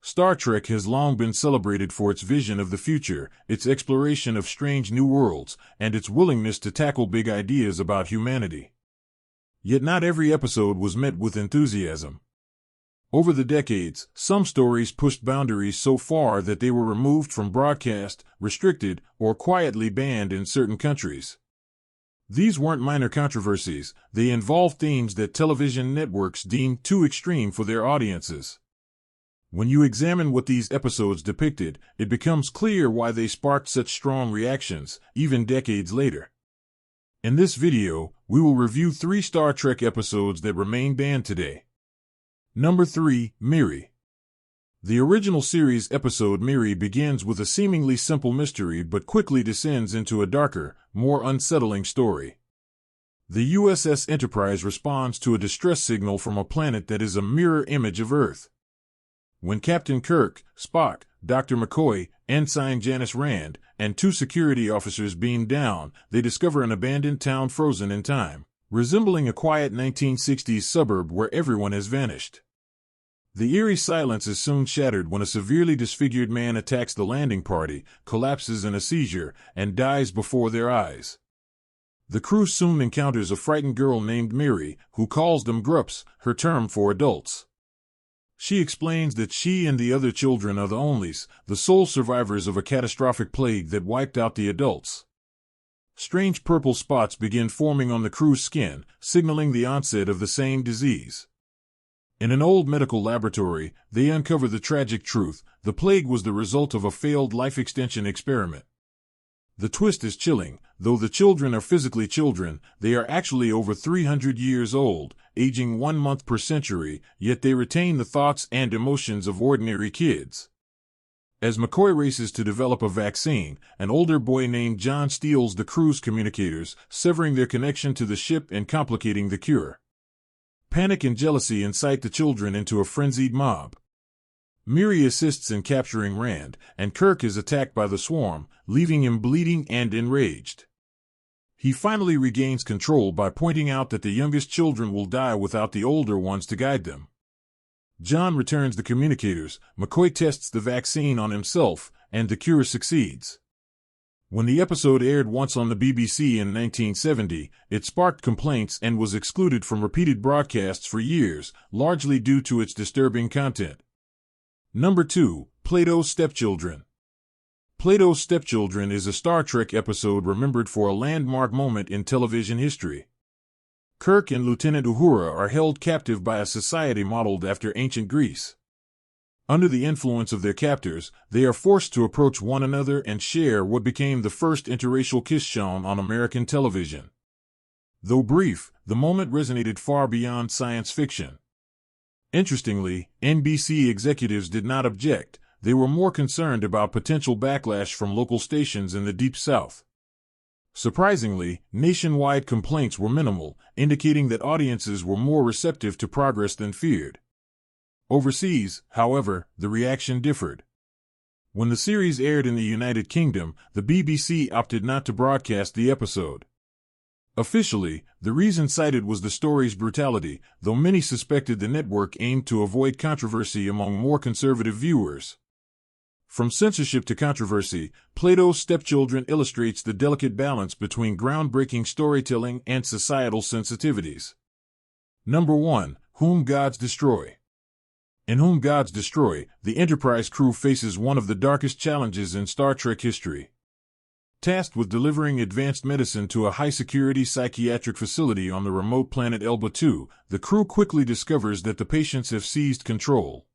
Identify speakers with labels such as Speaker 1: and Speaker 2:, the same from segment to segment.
Speaker 1: Star Trek has long been celebrated for its vision of the future, its exploration of strange new worlds, and its willingness to tackle big ideas about humanity. Yet not every episode was met with enthusiasm. Over the decades, some stories pushed boundaries so far that they were removed from broadcast, restricted, or quietly banned in certain countries. These weren't minor controversies, they involved themes that television networks deemed too extreme for their audiences. When you examine what these episodes depicted, it becomes clear why they sparked such strong reactions, even decades later. In this video, we will review 3 Star Trek episodes that remain banned today. Number 3, Miri. The original series episode Miri begins with a seemingly simple mystery but quickly descends into a darker, more unsettling story. The USS Enterprise responds to a distress signal from a planet that is a mirror image of Earth. When Captain Kirk, Spock, Dr. McCoy, Ensign Janice Rand, and 2 security officers beam down, they discover an abandoned town frozen in time, resembling a quiet 1960s suburb where everyone has vanished. The eerie silence is soon shattered when a severely disfigured man attacks the landing party, collapses in a seizure, and dies before their eyes. The crew soon encounters a frightened girl named Miri, who calls them grups, her term for adults. She explains that she and the other children are the onlys, the sole survivors of a catastrophic plague that wiped out the adults. Strange purple spots begin forming on the crew's skin, signaling the onset of the same disease. In an old medical laboratory, they uncover the tragic truth: the plague was the result of a failed life extension experiment. The twist is chilling. Though the children are physically children, they are actually over 300 years old, aging 1 month per century, yet they retain the thoughts and emotions of ordinary kids. As McCoy races to develop a vaccine, an older boy named John steals the crew's communicators, severing their connection to the ship and complicating the cure. Panic and jealousy incite the children into a frenzied mob. Miri assists in capturing Rand, and Kirk is attacked by the swarm, leaving him bleeding and enraged. He finally regains control by pointing out that the youngest children will die without the older ones to guide them. John returns the communicators, McCoy tests the vaccine on himself, and the cure succeeds. When the episode aired once on the BBC in 1970, it sparked complaints and was excluded from repeated broadcasts for years, largely due to its disturbing content. Number 2, Plato's Stepchildren. Plato's Stepchildren is a Star Trek episode remembered for a landmark moment in television history. Kirk and Lieutenant Uhura are held captive by a society modeled after ancient Greece. Under the influence of their captors, they are forced to approach one another and share what became the first interracial kiss shown on American television. Though brief, the moment resonated far beyond science fiction. Interestingly, NBC executives did not object. They were more concerned about potential backlash from local stations in the Deep South. Surprisingly, nationwide complaints were minimal, indicating that audiences were more receptive to progress than feared. Overseas, however, the reaction differed. When the series aired in the United Kingdom, the BBC opted not to broadcast the episode. Officially, the reason cited was the story's brutality, though many suspected the network aimed to avoid controversy among more conservative viewers. From censorship to controversy, Plato's Stepchildren illustrates the delicate balance between groundbreaking storytelling and societal sensitivities. Number 1, Whom Gods Destroy. In Whom Gods Destroy, the Enterprise crew faces one of the darkest challenges in Star Trek history. Tasked with delivering advanced medicine to a high-security psychiatric facility on the remote planet Elba II, the crew quickly discovers that the patients have seized control.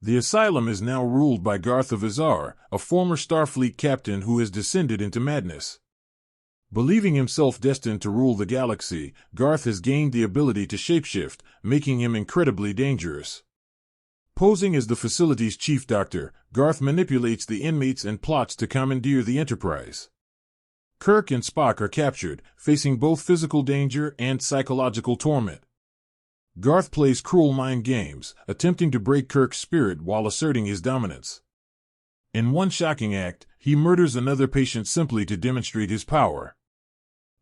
Speaker 1: The asylum is now ruled by Garth of Azar, a former Starfleet captain who has descended into madness. Believing himself destined to rule the galaxy, Garth has gained the ability to shapeshift, making him incredibly dangerous. Posing as the facility's chief doctor, Garth manipulates the inmates and plots to commandeer the Enterprise. Kirk and Spock are captured, facing both physical danger and psychological torment. Garth plays cruel mind games, attempting to break Kirk's spirit while asserting his dominance. In one shocking act, he murders another patient simply to demonstrate his power.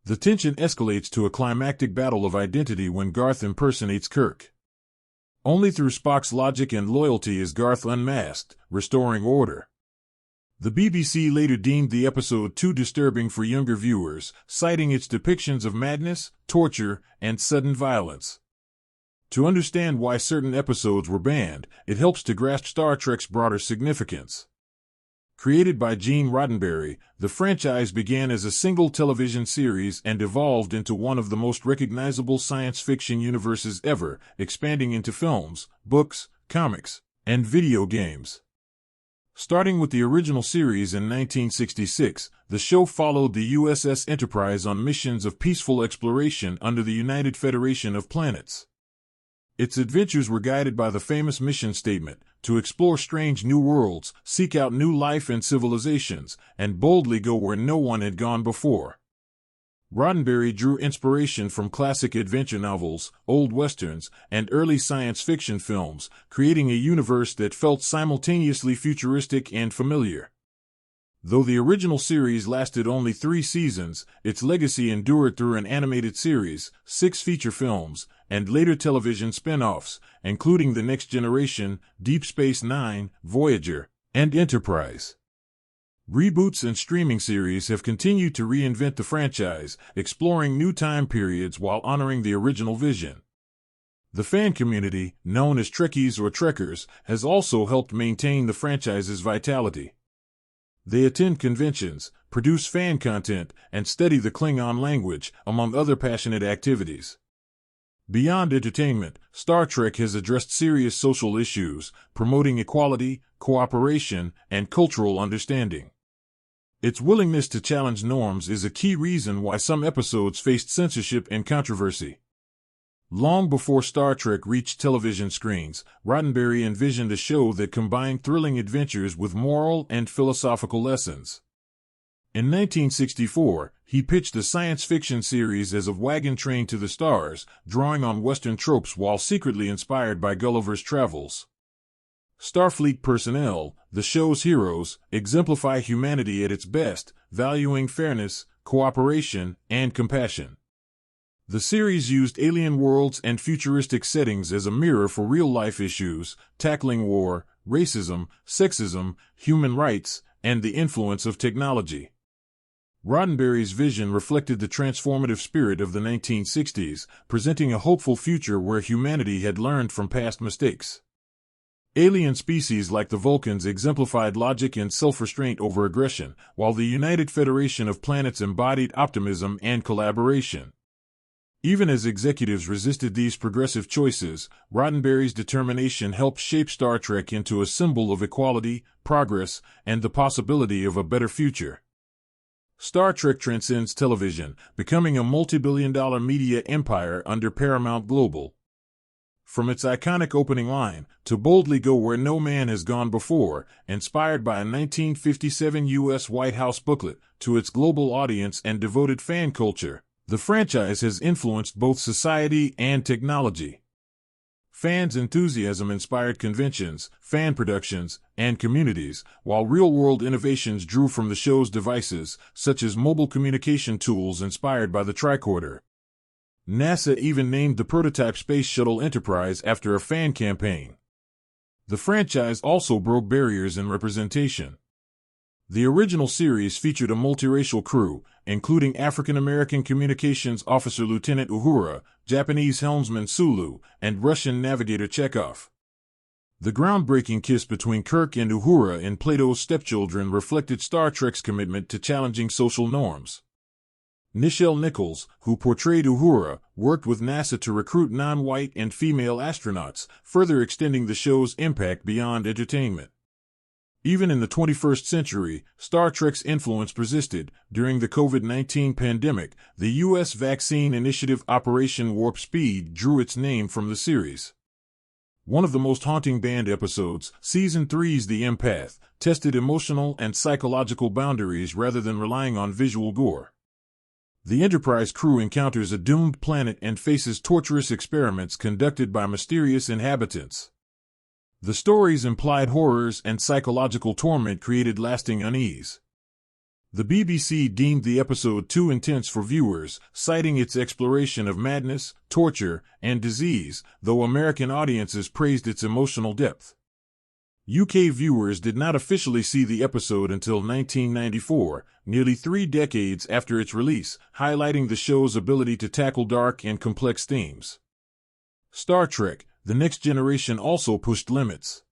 Speaker 1: The tension escalates to a climactic battle of identity when Garth impersonates Kirk. Only through Spock's logic and loyalty is Garth unmasked, restoring order. The BBC later deemed the episode too disturbing for younger viewers, citing its depictions of madness, torture, and sudden violence. To understand why certain episodes were banned, it helps to grasp Star Trek's broader significance. Created by Gene Roddenberry, the franchise began as a single television series and evolved into one of the most recognizable science fiction universes ever, expanding into films, books, comics, and video games. Starting with the original series in 1966, the show followed the USS Enterprise on missions of peaceful exploration under the United Federation of Planets. Its adventures were guided by the famous mission statement, to explore strange new worlds, seek out new life and civilizations, and boldly go where no one had gone before. Roddenberry drew inspiration from classic adventure novels, old westerns, and early science fiction films, creating a universe that felt simultaneously futuristic and familiar. Though the original series lasted only 3 seasons, its legacy endured through an animated series, 6 feature films, and later television spin-offs, including The Next Generation, Deep Space Nine, Voyager, and Enterprise. Reboots and streaming series have continued to reinvent the franchise, exploring new time periods while honoring the original vision. The fan community, known as Trekkies or Trekkers, has also helped maintain the franchise's vitality. They attend conventions, produce fan content, and study the Klingon language, among other passionate activities. Beyond entertainment, Star Trek has addressed serious social issues, promoting equality, cooperation, and cultural understanding. Its willingness to challenge norms is a key reason why some episodes faced censorship and controversy. Long before Star Trek reached television screens, Roddenberry envisioned a show that combined thrilling adventures with moral and philosophical lessons. In 1964, he pitched a science fiction series as a wagon train to the stars, drawing on Western tropes while secretly inspired by Gulliver's Travels. Starfleet personnel, the show's heroes, exemplify humanity at its best, valuing fairness, cooperation, and compassion. The series used alien worlds and futuristic settings as a mirror for real-life issues, tackling war, racism, sexism, human rights, and the influence of technology. Roddenberry's vision reflected the transformative spirit of the 1960s, presenting a hopeful future where humanity had learned from past mistakes. Alien species like the Vulcans exemplified logic and self-restraint over aggression, while the United Federation of Planets embodied optimism and collaboration. Even as executives resisted these progressive choices, Roddenberry's determination helped shape Star Trek into a symbol of equality, progress, and the possibility of a better future. Star Trek transcends television, becoming a multi-billion-dollar media empire under Paramount Global. From its iconic opening line, to boldly go where no man has gone before, inspired by a 1957 U.S. White House booklet, to its global audience and devoted fan culture, the franchise has influenced both society and technology. Fans' enthusiasm inspired conventions, fan productions, and communities, while real-world innovations drew from the show's devices, such as mobile communication tools inspired by the tricorder. NASA even named the prototype Space Shuttle Enterprise after a fan campaign. The franchise also broke barriers in representation. The original series featured a multiracial crew, including African-American communications officer Lieutenant Uhura, Japanese helmsman Sulu, and Russian navigator Chekhov. The groundbreaking kiss between Kirk and Uhura in Plato's Stepchildren reflected Star Trek's commitment to challenging social norms. Nichelle Nichols, who portrayed Uhura, worked with NASA to recruit non-white and female astronauts, further extending the show's impact beyond entertainment. Even in the 21st century, Star Trek's influence persisted. During the COVID-19 pandemic, the U.S. vaccine initiative Operation Warp Speed drew its name from the series. One of the most haunting banned episodes, Season 3's The Empath, tested emotional and psychological boundaries rather than relying on visual gore. The Enterprise crew encounters a doomed planet and faces torturous experiments conducted by mysterious inhabitants. The story's implied horrors and psychological torment created lasting unease. The BBC deemed the episode too intense for viewers, citing its exploration of madness, torture, and disease, though American audiences praised its emotional depth. UK viewers did not officially see the episode until 1994, nearly 3 decades after its release, highlighting the show's ability to tackle dark and complex themes. Star Trek: The Next Generation also pushed limits.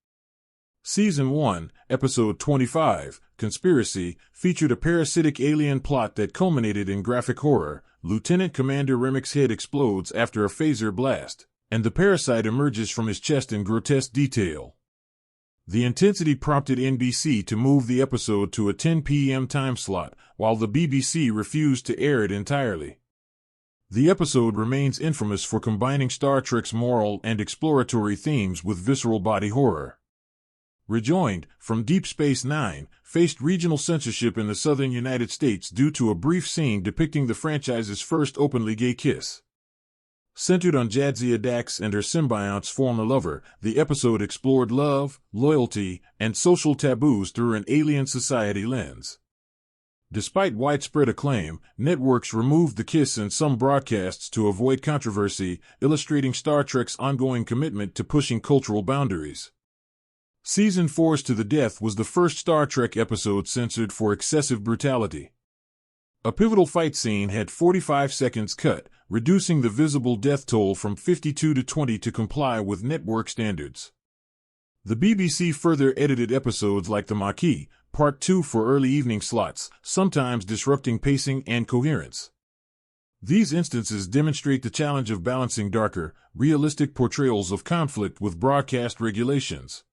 Speaker 1: Season 1, Episode 25, Conspiracy, featured a parasitic alien plot that culminated in graphic horror. Lieutenant Commander Remick's head explodes after a phaser blast, and the parasite emerges from his chest in grotesque detail. The intensity prompted NBC to move the episode to a 10 p.m. time slot, while the BBC refused to air it entirely. The episode remains infamous for combining Star Trek's moral and exploratory themes with visceral body horror. Rejoined, from Deep Space Nine, faced regional censorship in the southern United States due to a brief scene depicting the franchise's first openly gay kiss. Centered on Jadzia Dax and her symbiont's former lover, the episode explored love, loyalty, and social taboos through an alien society lens. Despite widespread acclaim, networks removed the kiss in some broadcasts to avoid controversy, illustrating Star Trek's ongoing commitment to pushing cultural boundaries. Season 4's To the Death was the first Star Trek episode censored for excessive brutality. A pivotal fight scene had 45 seconds cut, reducing the visible death toll from 52 to 20 to comply with network standards. The BBC further edited episodes like The Maquis, Part 2 for early evening slots, sometimes disrupting pacing and coherence. These instances demonstrate the challenge of balancing darker, realistic portrayals of conflict with broadcast regulations.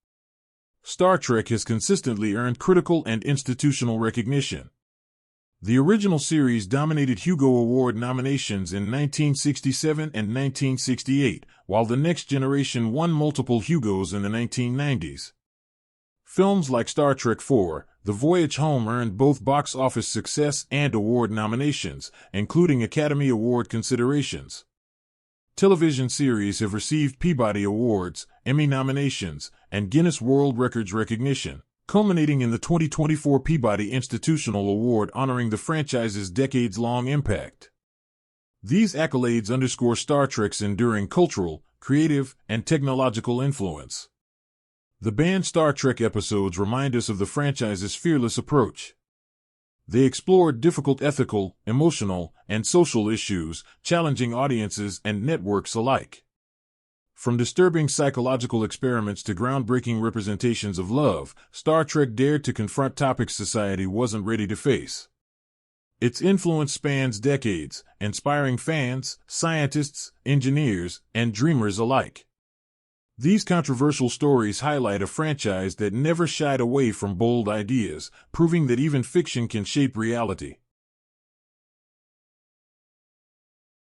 Speaker 1: Star Trek has consistently earned critical and institutional recognition. The original series dominated Hugo Award nominations in 1967 and 1968, while The Next Generation won multiple Hugos in the 1990s. Films like Star Trek IV: The Voyage Home earned both box office success and award nominations, including Academy Award considerations. Television series have received Peabody Awards, Emmy nominations, and Guinness World Records recognition, culminating in the 2024 Peabody Institutional Award honoring the franchise's decades-long impact. These accolades underscore Star Trek's enduring cultural, creative, and technological influence. The banned Star Trek episodes remind us of the franchise's fearless approach. They explored difficult ethical, emotional, and social issues, challenging audiences and networks alike. From disturbing psychological experiments to groundbreaking representations of love, Star Trek dared to confront topics society wasn't ready to face. Its influence spans decades, inspiring fans, scientists, engineers, and dreamers alike. These controversial stories highlight a franchise that never shied away from bold ideas, proving that even fiction can shape reality.